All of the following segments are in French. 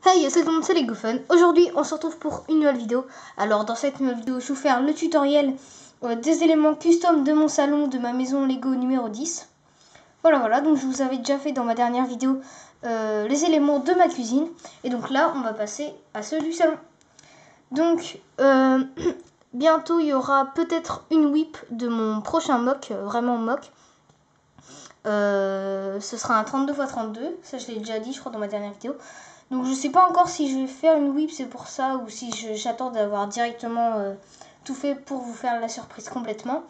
Hey, salut tout le monde, c'est les GoFun. Aujourd'hui, on se retrouve pour une nouvelle vidéo. Alors, dans cette nouvelle vidéo, je vais vous faire le tutoriel des éléments custom de mon salon, de ma maison Lego numéro 10. Voilà, donc je vous avais déjà fait dans ma dernière vidéo les éléments de ma cuisine. Et donc là, on va passer à ceux du salon. Donc, bientôt, il y aura peut-être une whip de mon prochain mock, vraiment mock. Ce sera un 32×32, ça je l'ai déjà dit, je crois, dans ma dernière vidéo. Donc je sais pas encore si je vais faire une whip, c'est pour ça, ou si j'attends d'avoir directement tout fait pour vous faire la surprise complètement.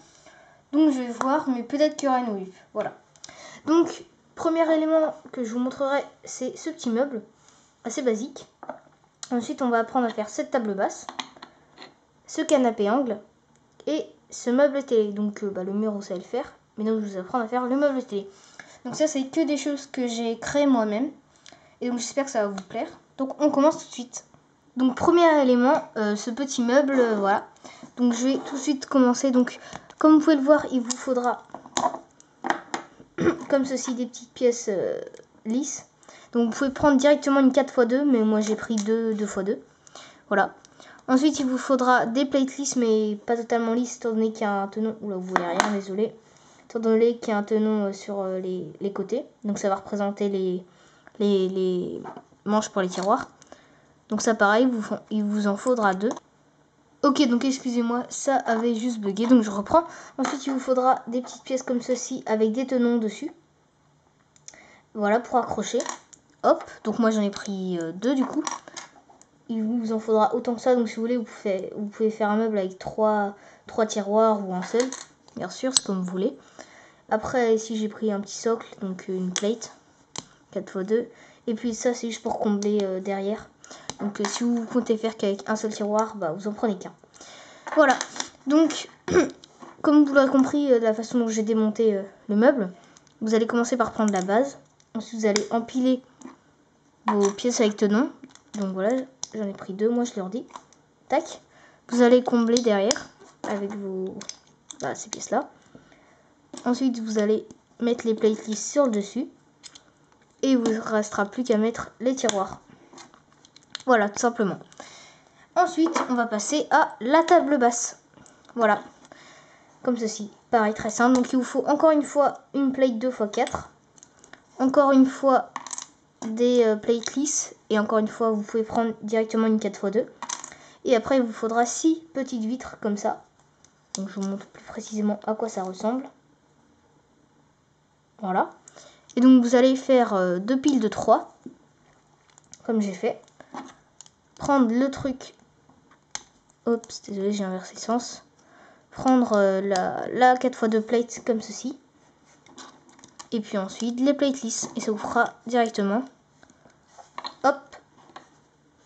Donc je vais voir, mais peut-être qu'il y aura une whip. Voilà. Donc, premier élément que je vous montrerai, c'est ce petit meuble, assez basique. Ensuite, on va apprendre à faire cette table basse, ce canapé angle, et ce meuble télé. Donc le mur, vous savez le faire, mais donc je vous apprends à faire le meuble télé. Donc ça, c'est que des choses que j'ai créées moi-même. Et donc j'espère que ça va vous plaire. Donc on commence tout de suite. Donc premier élément, ce petit meuble, voilà. Donc je vais tout de suite commencer. Donc comme vous pouvez le voir, il vous faudra comme ceci des petites pièces lisses. Donc vous pouvez prendre directement une 4×2, mais moi j'ai pris 2×2. Voilà. Ensuite il vous faudra des plates lisses, mais pas totalement lisses, étant donné qu'il y a un tenon. Oula, vous voyez rien, désolé. Étant donné qu'il y a un tenon sur les côtés. Donc ça va représenter les manches pour les tiroirs. Donc ça pareil, il vous en faudra 2. Ok, donc excusez-moi, ça avait juste bugué, donc je reprends. Ensuite il vous faudra des petites pièces comme ceci avec des tenons dessus. Voilà, pour accrocher. Hop, donc moi j'en ai pris 2 du coup. Il vous en faudra autant que ça, donc si vous voulez vous pouvez faire un meuble avec 3 tiroirs ou un seul. Bien sûr, c'est comme vous voulez. Après ici j'ai pris un petit socle, donc une plate 4×2. Et puis ça c'est juste pour combler derrière. Donc si vous comptez faire qu'avec un seul tiroir, bah vous en prenez qu'un. Voilà. Donc comme vous l'aurez compris de la façon dont j'ai démonté le meuble, vous allez commencer par prendre la base. Ensuite vous allez empiler vos pièces avec tenon. Donc voilà, j'en ai pris 2, moi je leur dis. Tac. Vous allez combler derrière avec ces pièces là. Ensuite vous allez mettre les plates lisses sur le dessus. Et il vous restera plus qu'à mettre les tiroirs. Voilà, tout simplement. Ensuite, on va passer à la table basse. Voilà, comme ceci. Pareil, très simple. Donc, il vous faut encore une fois une plate 2×4. Encore une fois des plates lisses. Et encore une fois, vous pouvez prendre directement une 4×2. Et après, il vous faudra 6 petites vitres comme ça. Donc, je vous montre plus précisément à quoi ça ressemble. Voilà. Et donc, vous allez faire 2 piles de 3. Comme j'ai fait. Prendre le truc. Oups, désolé, j'ai inversé le sens. Prendre la 4×2 plate comme ceci. Et puis ensuite les plates lisses. Et ça vous fera directement, hop,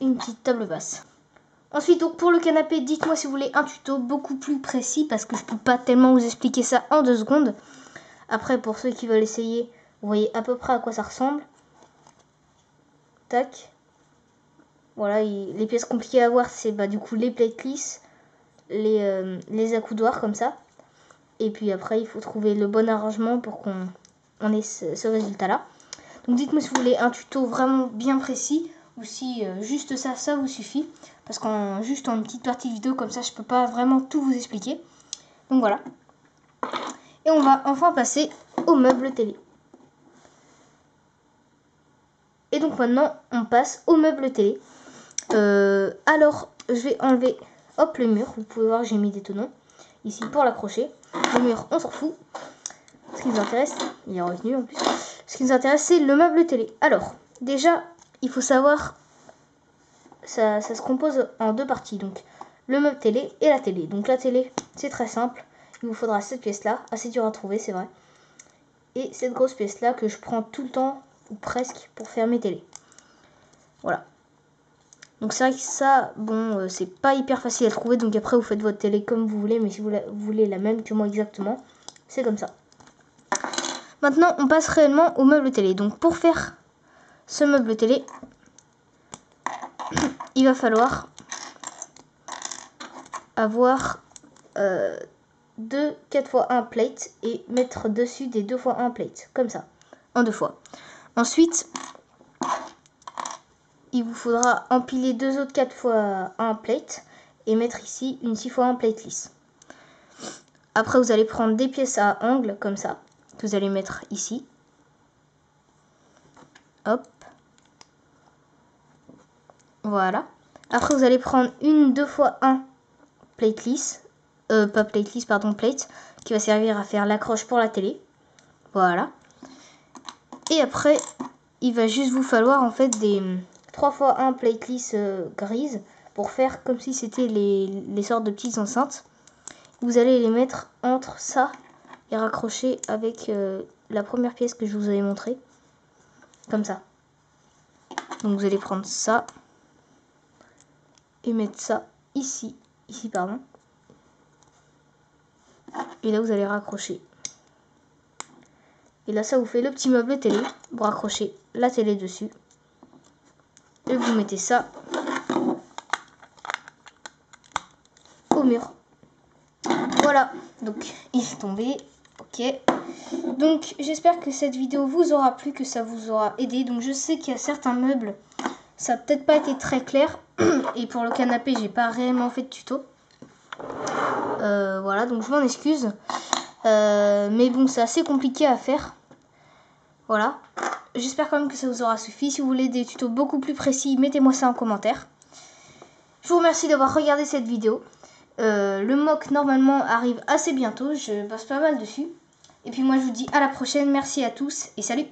une petite table basse. Ensuite, donc pour le canapé, dites-moi si vous voulez un tuto beaucoup plus précis, parce que je peux pas tellement vous expliquer ça en 2 secondes. Après, pour ceux qui veulent essayer, vous voyez à peu près à quoi ça ressemble. Tac. Voilà, les pièces compliquées à voir, c'est du coup les plates lisses, les accoudoirs comme ça. Et puis après, il faut trouver le bon arrangement pour qu'on ait ce résultat-là. Donc dites-moi si vous voulez un tuto vraiment bien précis ou si juste ça vous suffit. Parce qu'en juste en une petite partie de vidéo comme ça, je peux pas vraiment tout vous expliquer. Donc voilà. Et on va enfin passer au meuble télé. Et donc maintenant, on passe au meuble télé. Alors, je vais enlever, hop, le mur. Vous pouvez voir, j'ai mis des tenons ici pour l'accrocher. Le mur, on s'en fout. Ce qui nous intéresse, il est retenu en plus. Ce qui nous intéresse, c'est le meuble télé. Alors, déjà, il faut savoir, ça se compose en 2 parties. Donc, le meuble télé et la télé. Donc, la télé, c'est très simple. Il vous faudra cette pièce-là, assez dur à trouver, c'est vrai. Et cette grosse pièce-là que je prends tout le temps, ou presque, pour faire mes télés. Voilà. Donc c'est vrai que ça, bon, c'est pas hyper facile à trouver. Donc après, vous faites votre télé comme vous voulez. Mais si vous voulez la même que moi exactement, c'est comme ça. Maintenant, on passe réellement au meuble télé. Donc pour faire ce meuble télé, il va falloir avoir 2 4×1 plates et mettre dessus des 2×1 plates. Comme ça, en 2 fois. Ensuite, il vous faudra empiler 2 autres 4x1 plate et mettre ici une 6x1 plate lisse. Après, vous allez prendre des pièces à angle comme ça, que vous allez mettre ici. Hop. Voilà. Après, vous allez prendre une 2x1 plate lisse. Pas plate lisse, pardon, plate. Qui va servir à faire l'accroche pour la télé. Voilà. Et après, il va juste vous falloir en fait des 3x1 plate lisse grises. Pour faire comme si c'était les sortes de petites enceintes. Vous allez les mettre entre ça et raccrocher avec la première pièce que je vous avais montré. Comme ça. Donc vous allez prendre ça. Et mettre ça ici. Ici, pardon. Et là, vous allez raccrocher. Et là, ça vous fait le petit meuble télé. Vous raccrochez la télé dessus. Et vous mettez ça au mur. Voilà. Donc, il est tombé. Ok. Donc, j'espère que cette vidéo vous aura plu, que ça vous aura aidé. Donc, je sais qu'il y a certains meubles, ça n'a peut-être pas été très clair. Et pour le canapé, j'ai pas réellement fait de tuto. Voilà, donc je m'en excuse. Mais bon, c'est assez compliqué à faire. Voilà. J'espère quand même que ça vous aura suffi. Si vous voulez des tutos beaucoup plus précis, mettez-moi ça en commentaire. Je vous remercie d'avoir regardé cette vidéo. Le mock, normalement, arrive assez bientôt. Je bosse pas mal dessus. Et puis moi, je vous dis à la prochaine. Merci à tous et salut!